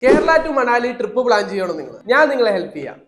Kerala to Manali trip plan ചെയ്യണം ഞാൻ നിങ്ങളെ ഹെൽപ്പ് ചെയ്യാം.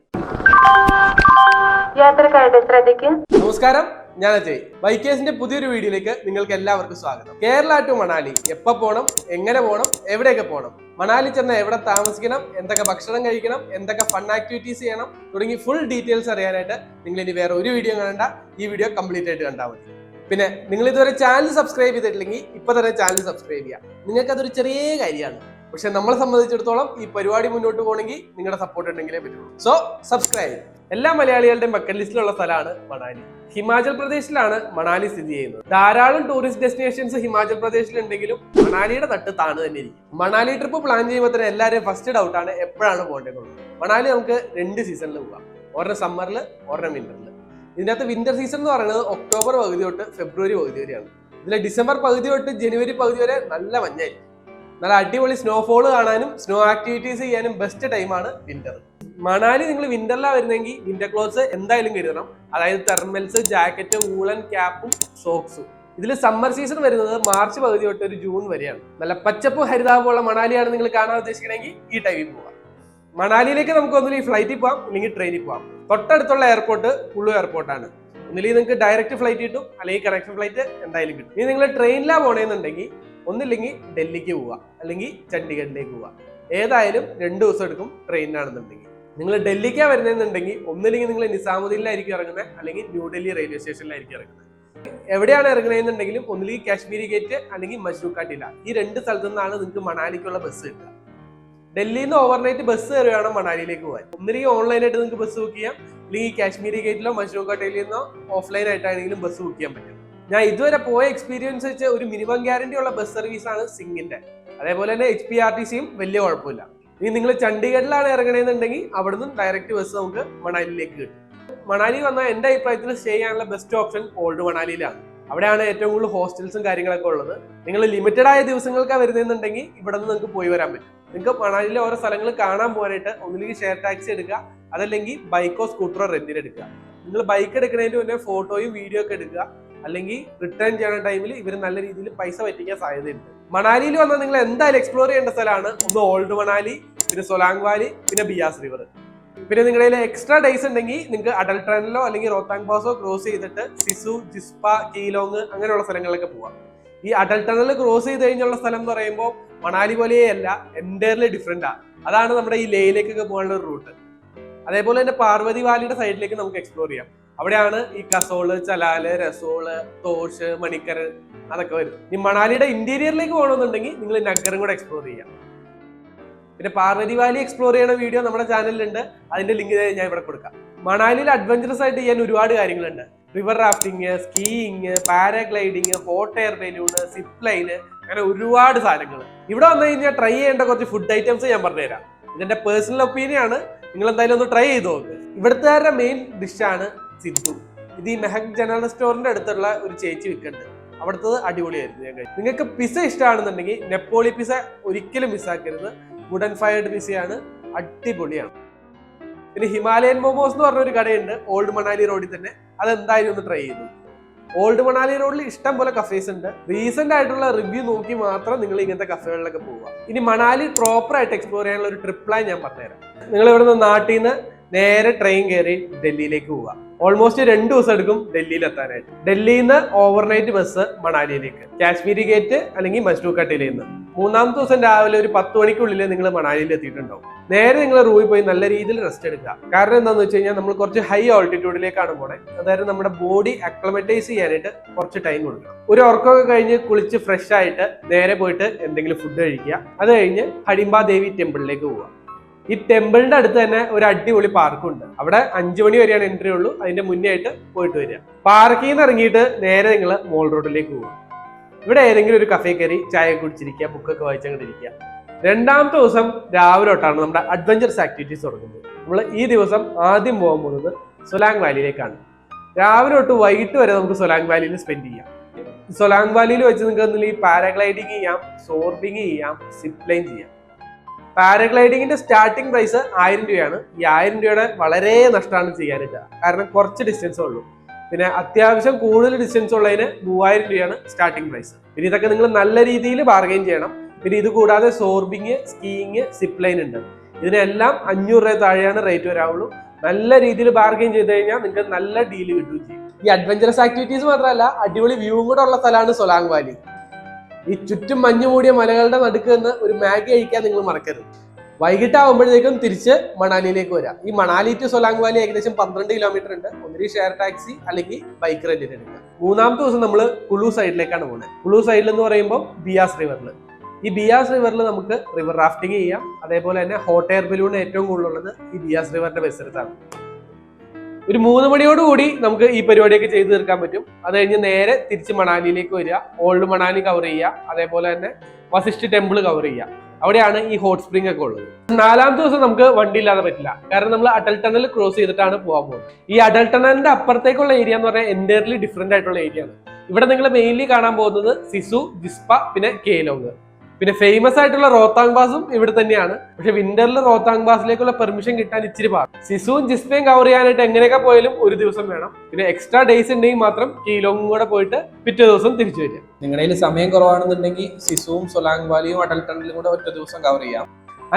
നമസ്കാരം, ഞാൻ അജയ്. ബൈക്കേഴ്സിന്റെ പുതിയൊരു വീഡിയോയിലേക്ക് നിങ്ങൾക്ക് എല്ലാവർക്കും സ്വാഗതം. കേരള ടു മണാലി എപ്പോൾ പോകണം, എങ്ങനെ പോകണം, എവിടെയൊക്കെ പോകണം, മണാലി ചെന്ന് എവിടെ താമസിക്കണം, എന്തൊക്കെ ഭക്ഷണം കഴിക്കണം, എന്തൊക്കെ ഫൺ ആക്ടിവിറ്റീസ് ചെയ്യണം തുടങ്ങി ഫുൾ ഡീറ്റെയിൽസ് അറിയാനായിട്ട് നിങ്ങൾ ഇനി വേറെ ഒരു വീഡിയോ കാണണ്ട, ഈ വീഡിയോ കംപ്ലീറ്റ് ആയിട്ട് കണ്ടാൽ മതി. പിന്നെ നിങ്ങൾ ഇതുവരെ ചാനൽ സബ്സ്ക്രൈബ് ചെയ്തിട്ടില്ലെങ്കിൽ ഇപ്പൊ തന്നെ ചാനൽ സബ്സ്ക്രൈബ് ചെയ്യാം. നിങ്ങൾക്ക് അതൊരു ചെറിയ കാര്യമാണ്, പക്ഷെ നമ്മളെ സംബന്ധിച്ചിടത്തോളം ഈ പരിപാടി മുന്നോട്ട് പോകണമെങ്കിൽ നിങ്ങളുടെ സപ്പോർട്ട് ഉണ്ടെങ്കിലേ പറ്റുള്ളൂ. So subscribe. എല്ലാ മലയാളികളുടെയും ബക്കറ്റ് ലിസ്റ്റിലുള്ള സ്ഥലമാണ് മണാലി. ഹിമാചൽ പ്രദേശിലാണ് മണാലി സ്ഥിതി ചെയ്യുന്നത്. ധാരാളം ടൂറിസ്റ്റ് ഡെസ്റ്റിനേഷൻസ് ഹിമാചൽ പ്രദേശിലുണ്ടെങ്കിലും മണാലിയുടെ തട്ട് താണ് തന്നെ ഇരിക്കും. മണാലി ട്രിപ്പ് പ്ലാൻ ചെയ്യുമ്പോൾ തന്നെ എല്ലാവരും ഫസ്റ്റ് ഡൗട്ടാണ് എപ്പോഴാണ് പോകേണ്ടത്. മണാലി നമുക്ക് 2 സീസണിൽ പോകാം, ഒരെണ്ണം സമ്മറിൽ, ഒരെണ്ണം വിന്ററിൽ. ഇതിനകത്ത് വിന്റർ സീസൺ എന്ന് പറയുന്നത് ഒക്ടോബർ പകുതി തൊട്ട് ഫെബ്രുവരി പകുതി വരെയാണ്. ഇതിലെ ഡിസംബർ പകുതി തൊട്ട് ജനുവരി പകുതി വരെ നല്ല മഞ്ഞായിരിക്കും. നല്ല അടിപൊളി സ്നോഫോൾ കാണാനും സ്നോ ആക്ടിവിറ്റീസ് ചെയ്യാനും ബെസ്റ്റ് ടൈമാണ് വിന്റർ. മണാലി നിങ്ങൾ വിന്ററിലാണ് വരുന്നെങ്കിൽ വിന്റർ ക്ലോത്ത്സ് എന്തായാലും കരുതണം. അതായത് തെർമൽസ്, ജാക്കറ്റ്, വൂളൻ ക്യാപ്പും സോക്സും. ഇതിൽ സമ്മർ സീസൺ വരുന്നത് മാർച്ച് പകുതി തൊട്ട് ഒരു ജൂൺ വരെയാണ്. നല്ല പച്ചപ്പും ഹരിതാപമുള്ള മണാലിയാണ് നിങ്ങൾ കാണാൻ ഉദ്ദേശിക്കണമെങ്കിൽ ഈ ടൈമിൽ പോകാം. മണാലിയിലേക്ക് നമുക്ക് ഒന്നുമില്ല ഫ്ലൈറ്റിൽ പോകാം, അല്ലെങ്കിൽ ട്രെയിനിൽ പോകാം. തൊട്ടടുത്തുള്ള എയർപോർട്ട് കുളു എയർപോർട്ടാണ്. ഒന്നില്ലെങ്കിൽ നിങ്ങൾക്ക് ഡയറക്റ്റ് ഫ്ലൈറ്റ് കിട്ടും, അല്ലെങ്കിൽ കണക്ഷൻ ഫ്ലൈറ്റ് എന്തായാലും കിട്ടും. ഇനി നിങ്ങൾ ട്രെയിനിലാണ് പോകണമെന്നുണ്ടെങ്കിൽ ഒന്നില്ലെങ്കിൽ ഡൽഹിക്ക് പോവുക, അല്ലെങ്കിൽ ചണ്ഡീഗഡിലേക്ക് പോവുക. ഏതായാലും 2 ദിവസം എടുക്കും ട്രെയിനിലാണെന്നുണ്ടെങ്കിൽ. നിങ്ങൾ ഡൽഹിക്കാണ് വരുന്നതെന്നുണ്ടെങ്കിൽ ഒന്നില്ലെങ്കിൽ നിങ്ങൾ നിസാമുദ്ദീനിലായിരിക്കും ഇറങ്ങുന്നത്, അല്ലെങ്കിൽ ന്യൂഡൽഹി റെയിൽവേ സ്റ്റേഷനിലായിരിക്കും ഇറങ്ങുന്നത്. എവിടെയാണ് ഇറങ്ങുന്നതെന്നുണ്ടെങ്കിലും ഒന്നില്ലെങ്കിൽ കാശ്മീരി ഗേറ്റ്, അല്ലെങ്കിൽ മജ്നൂക്ക ടില. ഈ 2 സ്ഥലത്തു നിന്നാണ് നിങ്ങൾക്ക് മണാലിക്കുള്ള ബസ് കിട്ടുക. ഡൽഹിയിൽ നിന്ന് ഓവർനൈറ്റ് ബസ് കയറി വേണം മണാലിയിലേക്ക് പോകാൻ. ഒന്നില്ലെങ്കിൽ ഓൺലൈനായിട്ട് നിങ്ങൾക്ക് ബസ് ബുക്ക് ചെയ്യാം, അല്ലെങ്കിൽ കാശ്മീരി ഗേറ്റിലോ മജ്നൂക്ക ടിലയിൽ നിന്നോ ഓഫ്ലൈൻ ആയിട്ടാണെങ്കിലും ബസ് ബുക്ക് ചെയ്യാൻ പറ്റും. ഞാൻ ഇതുവരെ പോയ എക്സ്പീരിയൻസ് വെച്ച് ഒരു മിനിമം ഗ്യാരണ്ടി ഉള്ള ബസ് സർവീസ് ആണ് സിംഗിന്റെ. അതേപോലെ തന്നെ HPRTCയും വലിയ കുഴപ്പമില്ല. ഇനി നിങ്ങൾ ചണ്ഡീഗഡിലാണ് ഇറങ്ങണമെന്നുണ്ടെങ്കിൽ അവിടെ നിന്നും ഡയറക്റ്റ് ബസ് നമുക്ക് മണാലിയിലേക്ക് കിട്ടും. മണാലി വന്നാൽ എൻ്റെ അഭിപ്രായത്തിൽ സ്റ്റേ ചെയ്യാനുള്ള ബെസ്റ്റ് ഓപ്ഷൻ ഓൾഡ് മണാലിയിലാണ്. അവിടെയാണ് ഏറ്റവും കൂടുതൽ ഹോസ്റ്റൽസും കാര്യങ്ങളൊക്കെ ഉള്ളത്. നിങ്ങൾ ലിമിറ്റഡ് ആയ ദിവസങ്ങൾക്കാണ് വരുന്നതെന്നുണ്ടെങ്കിൽ ഇവിടെ നിന്ന് നിങ്ങൾക്ക് പോയി വരാൻ പറ്റും. നിങ്ങൾക്ക് മണാലിയിലെ ഓരോ സ്ഥലങ്ങൾ കാണാൻ പോകാനായിട്ട് ഒന്നില്ലെങ്കിൽ ഷെയർ ടാക്സി എടുക്കുക, അതല്ലെങ്കിൽ ബൈക്കോ സ്കൂട്ടറോ റെന്റിന് എടുക്കുക. നിങ്ങൾ ബൈക്ക് എടുക്കുന്നതിന് മുന്നേ ഫോട്ടോയും വീഡിയോ ഒക്കെ എടുക്കുക, അല്ലെങ്കിൽ റിട്ടേൺ ചെയ്യുന്ന ടൈമിൽ ഇവർ നല്ല രീതിയിൽ പൈസ പറ്റിക്കാൻ സാധ്യതയുണ്ട്. മണാലിയിൽ വന്നാൽ നിങ്ങൾ എന്തായാലും എക്സ്പ്ലോർ ചെയ്യേണ്ട സ്ഥലമാണ് ഒന്ന് ഓൾഡ് മണാലി, പിന്നെ സൊലാങ് വാലി, പിന്നെ ബിയാസ് റിവർ. പിന്നെ നിങ്ങളുടെ എക്സ്ട്രാ ഡേയ്സ് ഉണ്ടെങ്കിൽ നിങ്ങൾക്ക് അടൽ ടണലോ അല്ലെങ്കിൽ റോത്താങ് പാസോ ക്രോസ് ചെയ്തിട്ട് സിസു, ജിസ്പ, കീലോങ് അങ്ങനെയുള്ള സ്ഥലങ്ങളിലൊക്കെ പോവാം. ഈ അടൽ ടണൽ ക്രോസ് ചെയ്ത് കഴിഞ്ഞുള്ള സ്ഥലം എന്ന് പറയുമ്പോൾ മണാലി പോലെയല്ല, എൻറ്റയർലി ഡിഫറെന്റാ. അതാണ് നമ്മുടെ ഈ ലേയിലേക്കൊക്കെ പോകാനുള്ള ഒരു റൂട്ട്. അതേപോലെ തന്നെ പാർവതി വാലിയുടെ സൈഡിലേക്ക് നമുക്ക് എക്സ്പ്ലോർ ചെയ്യാം. അവിടെയാണ് ഈ കസോള്, ചലാല്, രസോള്, തോഷ്, മണിക്കരൻ അതൊക്കെ വരും. ഈ മണാലിയുടെ ഇന്റീരിയറിലേക്ക് പോകണമെന്നുണ്ടെങ്കിൽ നിങ്ങൾ നഗരം കൂടെ എക്സ്പ്ലോർ ചെയ്യാം. പിന്നെ പാർവതി വാലി എക്സ്പ്ലോർ ചെയ്യുന്ന വീഡിയോ നമ്മുടെ ചാനലിലുണ്ട്, അതിന്റെ ലിങ്ക് ഞാൻ ഇവിടെ കൊടുക്കാം. മണാലിയിൽ അഡ്വഞ്ചറസ് ആയിട്ട് ചെയ്യാൻ ഒരുപാട് കാര്യങ്ങളുണ്ട്. River rafting, skiing, paragliding, hot air balloon, zip line, അങ്ങനെ ഒരുപാട് സാധനങ്ങൾ. ഇവിടെ വന്നു കഴിഞ്ഞാൽ ട്രൈ ചെയ്യേണ്ട കുറച്ച് ഫുഡ് ഐറ്റംസ് ഞാൻ പറഞ്ഞുതരാം. ഇതെന്റെ പേഴ്സണൽ ഒപ്പീനിയൻ ആണ്, നിങ്ങൾ എന്തായാലും ഒന്ന് ട്രൈ ചെയ്ത് നോക്ക്. ഇവിടുത്തുകാരുടെ മെയിൻ ഡിഷാണ് സിദ്ധു. ഇത് ഈ മെഹക് ജനറൽ സ്റ്റോറിന്റെ അടുത്തുള്ള ഒരു ചേച്ചി വിൽക്കുന്നുണ്ട്. അവിടുത്തത് അടിപൊളിയായിരുന്നു ഞാൻ കഴിച്ചു. നിങ്ങൾക്ക് പിസ്സ ഇഷ്ടമാണെന്നുണ്ടെങ്കിൽ നെപ്പോളി പിസ്സ ഒരിക്കലും മിസ്സാക്കരുത്. വുഡൻ ഫയർഡ് പിസ്സയാണ്, അടിപൊളിയാണ്. പിന്നെ ഹിമാലയൻ മോമോസ് എന്ന് പറഞ്ഞൊരു കടയുണ്ട് ഓൾഡ് മണാലി റോഡിൽ തന്നെ, അതെന്തായാലും ഒന്ന് ട്രൈ ചെയ്തു. ഓൾഡ് മണാലി റോഡിൽ ഇഷ്ടം പോലെ കഫേസ് ഉണ്ട്. റീസെന്റ് ആയിട്ടുള്ള റിവ്യൂ നോക്കി മാത്രം നിങ്ങൾ ഇങ്ങനത്തെ കഫേകളിലൊക്കെ പോവുക. ഇനി മണാലി പ്രോപ്പർ ആയിട്ട് എക്സ്പ്ലോർ ചെയ്യാനുള്ള ഒരു ട്രിപ്പ് പ്ലാൻ ഞാൻ പറഞ്ഞുതരാം. നിങ്ങൾ ഇവിടെ നിന്ന് നാട്ടിൽ നിന്ന് നേരെ ട്രെയിൻ കയറി ഡൽഹിയിലേക്ക് പോവുക. ഓൾമോസ്റ്റ് 2 ദിവസം എടുക്കും ഡൽഹിയിൽ എത്താനായിട്ട്. ഡൽഹിയിൽ നിന്ന് ഓവർനൈറ്റ് ബസ് മണാലിയിലേക്ക്, കാശ്മീരി ഗേറ്റ് അല്ലെങ്കിൽ മജ്നൂക്ക ടിലയിൽ നിന്ന്. 3-ാമത്തെ ദിവസം രാവിലെ ഒരു 10 മണിക്കുള്ളിൽ നിങ്ങൾ മണാലിയിൽ എത്തിയിട്ടുണ്ടാവും. നേരെ നിങ്ങൾ റൂമിൽ പോയി നല്ല രീതിയിൽ റെസ്റ്റ് എടുക്കുക. കാരണം എന്താണെന്ന് വെച്ച് കഴിഞ്ഞാൽ നമ്മൾ കുറച്ച് ഹൈ ഓൾട്ടിറ്റ്യൂഡിലേക്കാണ് പോണേ. അതായത് നമ്മുടെ ബോഡി അക്ലമറ്റൈസ് ചെയ്യാനായിട്ട് കുറച്ച് ടൈം കൊടുക്കണം. ഒരു ഉറക്കമൊക്കെ കഴിഞ്ഞ് കുളിച്ച് ഫ്രഷ് ആയിട്ട് നേരെ പോയിട്ട് എന്തെങ്കിലും ഫുഡ് കഴിക്കുക. അത് കഴിഞ്ഞ് ഹഡിംബ ദേവി ടെമ്പിളിലേക്ക് പോവുക. ഈ ടെമ്പിളിന്റെ അടുത്ത് തന്നെ ഒരു അടിപൊളി പാർക്കുണ്ട്. അവിടെ 5 മണി വരെയാണ് എൻട്രി ഉള്ളൂ. അതിന്റെ മുന്നേ ആയിട്ട് പോയിട്ട് വരിക. പാർക്കിൽ നിന്ന് ഇറങ്ങിയിട്ട് നേരെ നിങ്ങൾ മോൾ റോഡിലേക്ക് പോവുക. ഇവിടെ ഏതെങ്കിലും ഒരു കഫേ കയറി ചായ കുടിച്ചിരിക്കുക, ബുക്കൊക്കെ വായിച്ചങ്ങോട്ടിരിക്കുക. 2-ാമത്തെ ദിവസം രാവിലെ തൊട്ടാണ് നമ്മുടെ അഡ്വഞ്ചറസ് ആക്ടിവിറ്റീസ് തുടങ്ങുന്നത്. നമ്മൾ ഈ ദിവസം ആദ്യം പോകാൻ പോകുന്നത് സൊലാങ് വാലിയിലേക്കാണ്. രാവിലെ തൊട്ട് വൈകിട്ട് വരെ നമുക്ക് സൊലാങ് വാലിയിൽ സ്പെൻഡ് ചെയ്യാം. സൊലാങ് വാലിയിൽ വെച്ച് നിങ്ങൾക്ക് ഈ പാരാഗ്ലൈഡിങ് ചെയ്യാം, സോർബിങ് ചെയ്യാം, സിപ്പ് ലൈൻ ചെയ്യാം. പാരാഗ്ലൈഡിങ്ങിന്റെ സ്റ്റാർട്ടിംഗ് പ്രൈസ് 1000 രൂപയാണ്. ഈ 1000 രൂപയുടെ വളരെ നഷ്ടമാണ് ചെയ്യാനില്ല, കാരണം കുറച്ച് ഡിസ്റ്റൻസേ ഉള്ളൂ. പിന്നെ അത്യാവശ്യം കൂടുതൽ ഡിസ്റ്റൻസ് ഉള്ളതിന് 3000 രൂപയാണ് സ്റ്റാർട്ടിംഗ് പ്രൈസ്. പിന്നെ ഇതൊക്കെ നിങ്ങൾ നല്ല രീതിയിൽ ബാർഗെയിൻ ചെയ്യണം. പിന്നെ ഇത് കൂടാതെ സോർബിങ്, സ്കീയിങ്, സിപ്പ് ലൈൻ ഉണ്ട്. ഇതിനെല്ലാം 500 രൂപ താഴെയാണ് റേറ്റ് വരാവുള്ളൂ. നല്ല രീതിയിൽ ബാർഗെയിൻ ചെയ്ത് കഴിഞ്ഞാൽ നിങ്ങൾക്ക് നല്ല ഡീല് കിട്ടുകയും ചെയ്യും. ഈ അഡ്വഞ്ചറസ് ആക്ടിവിറ്റീസ് മാത്രമല്ല, അടിപൊളി വ്യൂവും കൂടെ ഉള്ള സ്ഥലമാണ് സൊലാങ് വാലി. ഈ ചുറ്റും മഞ്ഞു മൂടിയ മലകളുടെ നടുക്ക് നിന്ന് ഒരു മാഗി കഴിക്കാൻ നിങ്ങൾ മറക്കരുത്. വൈകിട്ടാവുമ്പോഴത്തേക്കും തിരിച്ച് മണാലിയിലേക്ക് വരാം. ഈ മണാലി ടു സൊലാങ് വാലി ഏകദേശം 12 കിലോമീറ്റർ ഉണ്ട്. ഒന്നുകിൽ ഷെയർ ടാക്സി അല്ലെങ്കിൽ ബൈക്ക് റെന്റിന് എടുക്കുക. മൂന്നാമത്തെ ദിവസം നമ്മൾ കുളു സൈഡിലേക്കാണ് പോകുന്നത്. കുളു സൈഡിൽ എന്ന് പറയുമ്പോൾ ബിയാസ് റിവറിൽ. ഈ ബിയാസ് റിവറിൽ നമുക്ക് റിവർ റാഫ്റ്റിംഗ് ചെയ്യാം. അതേപോലെ തന്നെ ഹോട്ട് എയർ ബലൂൺ ഏറ്റവും കൂടുതലുള്ളത് ഈ ബിയാസ് റിവറിന്റെ പരിസരത്താണ്. ഒരു 3 മണിയോടുകൂടി നമുക്ക് ഈ പരിപാടിയൊക്കെ ചെയ്തു തീർക്കാൻ പറ്റും. അത് കഴിഞ്ഞ് നേരെ തിരിച്ച് മണാലിയിലേക്ക് വരിക. ഓൾഡ് മണാലി കവർ ചെയ്യുക. അതേപോലെ തന്നെ വസിഷ്ഠ ടെമ്പിൾ കവർ ചെയ്യുക. അവിടെയാണ് ഈ ഹോട്ട് സ്പ്രിംഗ് ഒക്കെ ഉള്ളത്. 4-ാമത്തെ ദിവസം നമുക്ക് വണ്ടി ഇല്ലാതെ പറ്റില്ല. കാരണം നമ്മൾ അടൽ ടണൽ ക്രോസ് ചെയ്തിട്ടാണ് പോകാൻ പോകുന്നത്. ഈ അടൽ ടണലിന്റെ അപ്പുറത്തേക്കുള്ള ഏരിയ എന്ന് പറഞ്ഞാൽ എൻറ്റയർലി ഡിഫറെന്റ് ആയിട്ടുള്ള ഏരിയ ആണ്. ഇവിടെ നിങ്ങൾ മെയിൻലി കാണാൻ പോകുന്നത് സിസു, ജിസ്പ, പിന്നെ കേലോങ്. പിന്നെ ഫേമസ് ആയിട്ടുള്ള റോത്താങ് പാസും ഇവിടെ തന്നെയാണ്. പക്ഷെ വിന്ററിൽ റോത്താങ് പാസിലേക്കുള്ള പെർമിഷൻ കിട്ടാൻ ഇച്ചിരി പാടും. സിസുവും ജിസ്പയും കവർ ചെയ്യാനായിട്ട് എങ്ങനെയൊക്കെ പോയാലും ഒരു ദിവസം വേണം. പിന്നെ എക്സ്ട്രാ ഡേയ്സ് ഉണ്ടെങ്കിൽ മാത്രം കീലോങ്ങും കൂടെ പോയിട്ട് പിറ്റേ ദിവസം തിരിച്ചു വരിക. നിങ്ങളുടെ കയ്യിൽ സമയം കുറവാണെന്നുണ്ടെങ്കിൽ സിസുവും സൊലാങ് വാലിയും അടൽ ടണലും കൂടെ ഒറ്റ ദിവസം കവർ ചെയ്യാം.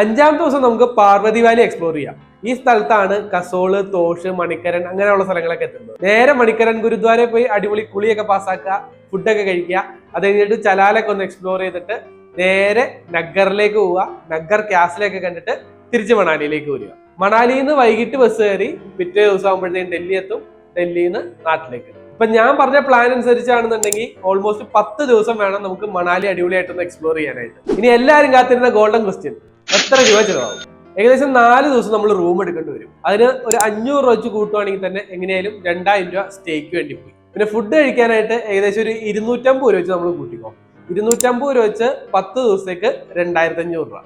5-ാമത്തെ ദിവസം നമുക്ക് പാർവതി വാലി എക്സ്പ്ലോർ ചെയ്യാം. ഈ സ്ഥലത്താണ് കസോള്, തോഷ്, മണിക്കരൻ അങ്ങനെയുള്ള സ്ഥലങ്ങളൊക്കെ എത്തുന്നത്. നേരെ മണിക്കരൻ ഗുരുദ്വാരയിൽ പോയി അടിപൊളി കുളിയൊക്കെ പാസ്സാക്കുക, ഫുഡൊക്കെ കഴിക്കുക. അത് കഴിഞ്ഞിട്ട് ചലാലൊക്കെ ഒന്ന് എക്സ്പ്ലോർ ചെയ്തിട്ട് നേരെ നഗ്ഗറിലേക്ക് പോവുക. നഗ്ഗർ ക്യാസിലൊക്കെ കണ്ടിട്ട് തിരിച്ച് മണാലിയിലേക്ക് വരിക. മണാലിയിൽ നിന്ന് വൈകിട്ട് ബസ് കയറി പിറ്റേ ദിവസം ആകുമ്പോഴത്തേക്കും ഡൽഹി എത്തും. ഡൽഹിയിൽ നിന്ന് നാട്ടിലേക്ക്. ഇപ്പൊ ഞാൻ പറഞ്ഞ പ്ലാൻ അനുസരിച്ചാണെന്നുണ്ടെങ്കിൽ ഓൾമോസ്റ്റ് 10 ദിവസം വേണം നമുക്ക് മണാലി അടിപൊളിയായിട്ടൊന്ന് എക്സ്പ്ലോർ ചെയ്യാനായിട്ട്. ഇനി എല്ലാവരും കാത്തിരുന്ന ഗോൾഡൻ ക്വസ്റ്റ്യൻ, എത്ര രൂപ ചിലവാകും? ഏകദേശം 4 ദിവസം നമ്മൾ റൂം എടുക്കേണ്ടി വരും. അതിന് ഒരു 500 രൂപ വെച്ച് കൂട്ടുവാണെങ്കിൽ തന്നെ എങ്ങനെയായാലും 2000 രൂപ സ്റ്റേക്ക് വേണ്ടി പോയി. പിന്നെ ഫുഡ് കഴിക്കാനായിട്ട് ഏകദേശം ഒരു 250 രൂപ വെച്ച് നമ്മൾ കൂട്ടിക്കോ. 250 രൂപ വെച്ച് 10 ദിവസത്തേക്ക് 2500 രൂപ.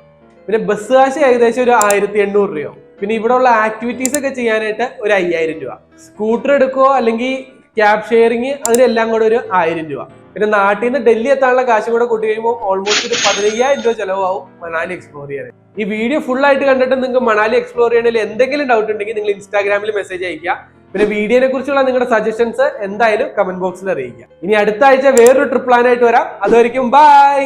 പിന്നെ ബസ് കാശ് ഏകദേശം ഒരു 1800 രൂപയോ. പിന്നെ ഇവിടെ ഉള്ള ആക്ടിവിറ്റീസ് ഒക്കെ ചെയ്യാനായിട്ട് ഒരു 5000 രൂപ. സ്കൂട്ടർ എടുക്കുകയോ അല്ലെങ്കിൽ ക്യാബ് ഷെയറിങ് അതിനെല്ലാം കൂടെ ഒരു 1000 രൂപ. പിന്നെ നാട്ടിൽ നിന്ന് ഡൽഹി എത്താനുള്ള കാശും കൂടെ കൂട്ടി കഴിയുമ്പോൾ ഓൾമോസ്റ്റ് ഒരു 15000 രൂപ ചിലവാകും മണാലി എക്സ്പ്ലോർ ചെയ്യാൻ. ഈ വീഡിയോ ഫുൾ ആയിട്ട് കണ്ടിട്ട് നിങ്ങൾക്ക് മണാലി എക്സ്പ്ലോർ ചെയ്യണമെങ്കിൽ എന്തെങ്കിലും ഡൗട്ട് ഉണ്ടെങ്കിൽ നിങ്ങൾ ഇൻസ്റ്റാഗ്രാമിൽ മെസ്സേജ് അയക്കുക. പിന്നെ വീഡിയോനെ കുറിച്ചുള്ള നിങ്ങളുടെ സജഷൻസ് എന്തായാലും കമന്റ് ബോക്സിൽ അറിയിക്കുക. ഇനി അടുത്ത ആഴ്ച വേറൊരു ട്രിപ്പ് പ്ലാൻ ആയിട്ട് വരാം. അതുവരെയും ബൈ.